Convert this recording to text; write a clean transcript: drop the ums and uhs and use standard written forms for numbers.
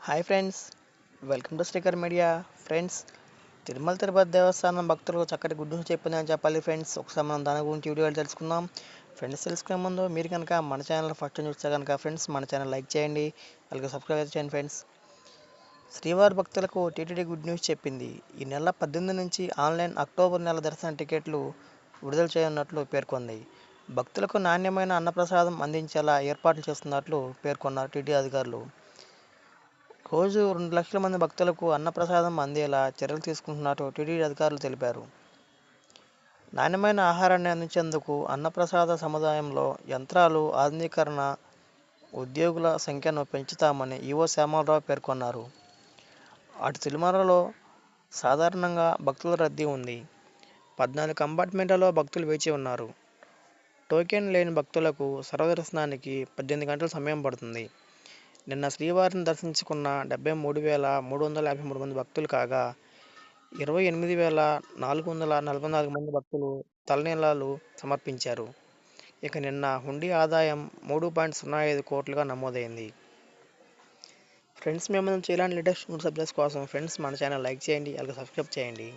Hi friends, welcome to Srikar media. Friends, Tirumala Tirupati దేవస్థానం భక్తులకు చక్కటి good news చెప్పిందని చెప్పాలి ఫ్రెండ్స్. ఒకసారి మనం దాని గురించి వీడియోలు తెలుసుకుందాం. ఫ్రెండ్స్, తెలుసుకునే ముందు మీరు కనుక మన ఛానల్ ఫస్ట్ చూస్తే కనుక ఫ్రెండ్స్ మన ఛానల్ లైక్ చేయండి, అలాగే సబ్స్క్రైబ్ చేయండి ఫ్రెండ్స్. శ్రీవారి భక్తులకు టీటీడీ గుడ్ న్యూస్ చెప్పింది. ఈ నెల 18 నుంచి ఆన్లైన్ అక్టోబర్ నెల దర్శన టికెట్లు విడుదల చేయనున్నట్లు పేర్కొంది. భక్తులకు నాణ్యమైన అన్నప్రసాదం అందించేలా ఏర్పాట్లు చేస్తున్నట్లు పేర్కొన్నారు టీటీడీ అధికారులు. రోజు 2 లక్షల మంది భక్తులకు అన్నప్రసాదం అందేలా చర్యలు తీసుకుంటున్నట్టు టీటీడీ అధికారులు తెలిపారు. నాణ్యమైన ఆహారాన్ని అందించేందుకు అన్నప్రసాద సముదాయంలో యంత్రాలు, ఆధునీకరణ, ఉద్యోగుల సంఖ్యను పెంచుతామని ఈవో శ్యామలరావు పేర్కొన్నారు. అటు తిరుమలలో సాధారణంగా భక్తుల రద్దీ ఉంది. 14 కంపార్ట్మెంట్లలో భక్తులు వేచి ఉన్నారు. టోకెన్ లేని భక్తులకు సర్వదర్శనానికి 18 గంటల సమయం పడుతుంది. నిన్న శ్రీవారిని దర్శించుకున్న 73,353 మంది భక్తులు కాగా 28,444 మంది భక్తులు తలనీలాలు సమర్పించారు. ఇక నిన్న హుండీ ఆదాయం 3.05 కోట్లుగా నమోదైంది. ఫ్రెండ్స్, మేము ఇలాంటి లేటెస్ట్ న్యూస్ అప్డేట్స్ కోసం ఫ్రెండ్స్ మన ఛానల్ లైక్ చేయండి, అలాగే సబ్స్క్రైబ్ చేయండి.